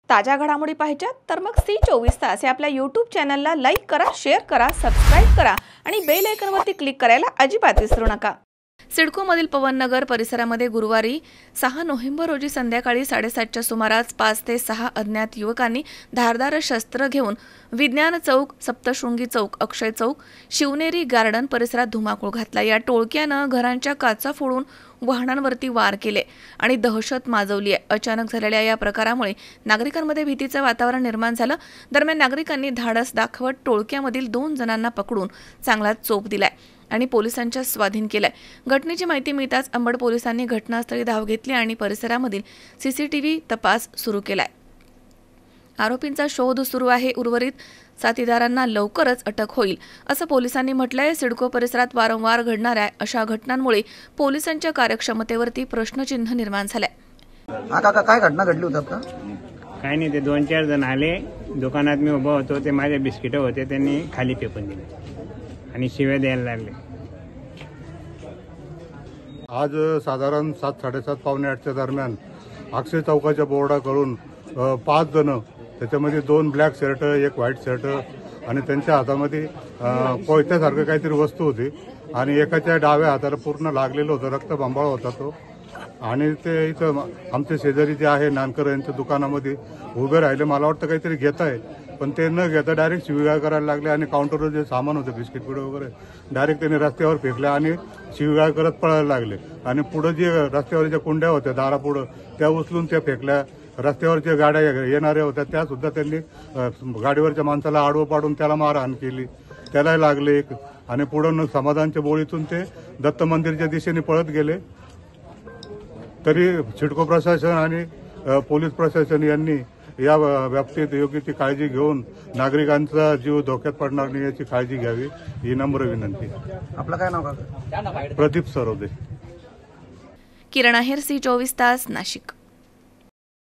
ताज्या घडामोडी पाहिजेत तर मग C24 या आपल्या YouTube चॅनलला लाईक करा, शेअर करा, सबस्क्राइब करा आणि बेल आयकॉनवरती क्लिक करायला अजिबात विसरू नका। सिडकोमधील पवननगर परिसरामध्ये गुरुवारी 6 नोव्हेंबर रोजी संध्याकाळी 7:30च्या सुमारास 5 ते 6 अज्ञात युवकांनी धारदार शस्त्र घेऊन विज्ञान चौक, सप्तशृंगी चौक, अक्षय चौक, शिवनेरी गार्डन परिसरात धुमाकूळ घातला। या टोळक्यानं घरांच्या काचा फोडून वाहनांवरती वार केले आणि दहशत माजवली आहे। अचानक झालेल्या या प्रकारामुळे नागरिकांमध्ये भीतीचं वातावरण निर्माण झालं। दरम्यान नागरिकांनी धाडस दाखवत टोळक्यामधील 2 जणांना पकडून चांगला चोप दिलाय आणि पोलिसांच्या स्वाधीन केलाय। घटनेची माहिती मिळताच अंबड पोलिसांनी घटनास्थळी धाव घेतली आणि परिसरामधील सीसीटीव्ही तपास सुरू केलाय। आरोपींचा शोध सुरू आहे। उर्वरित साथीदारांना लवकरच अटक होईल असं पोलिसांनी म्हटलंय। सिडको परिसरात वारंवार घडणाऱ्या अशा घटनांमुळे पोलिसांच्या कार्यक्षमतेवरती प्रश्नचिन्ह निर्माण झालंय। काका काय घटना घडली होती आता? काय नाही, ते 2-4 जण आले, दुकानात मी उभा होतो, ते माझे बिस्किट होते त्यांनी खाली फेकून दिले आणि शिव्या द्यायला लागले। आज साधारण 7-7:30 पावणे 8च्या दरम्यान अक्षय चौकाच्या बोर्डाकडून 5 जण, त्याच्यामध्ये 2 ब्लॅक शर्ट, 1 व्हाईट शर्ट आणि त्यांच्या हातामध्ये कोयत्यासारखं काहीतरी वस्तू होती आणि एकाच्या डाव्या हाताला पूर्ण लागलेलं होतं, रक्तबंबाळ होता तो। आणि ते इथं आमचे शेजारी जे आहे नानकर यांच्या दुकानामध्ये उभे राहिले, मला वाटतं काहीतरी घेत आहे, पण ते न घेता डायरेक्ट शिवीगाळ करायला लागले आणि काउंटरवर जे सामान होतं बिस्किट पुडे वगैरे डायरेक्ट त्यांनी रस्त्यावर फेकले आणि शिवीगाळ करत पळायला लागले। आणि पुढे जे रस्त्यावर ज्या कुंड्या होत्या दारापुढं त्या उचलून त्या फेकल्या। रस्त्यावरच्या गाड्या येणाऱ्या होत्या त्या सुद्धा त्यांनी गाडीवरच्या माणसाला आडवं पाडून त्याला मारहाण केली, त्यालाही लागले एक। आणि पुढं समाधानच्या बोळीतून ते दत्त मंदिरच्या दिशेने पळत गेले। तरी सिडको प्रशासन आणि पोलीस प्रशासन यांनी या बाबतीत योग्य ती काळजी घेऊन नागरिकांचा जीव धोक्यात पडणार नाही याची काळजी घ्यावी ही नम्र विनंती। आपलं काय नाव काका? प्रदीप सरोदे। किरण आहेर, C24 नाशिक।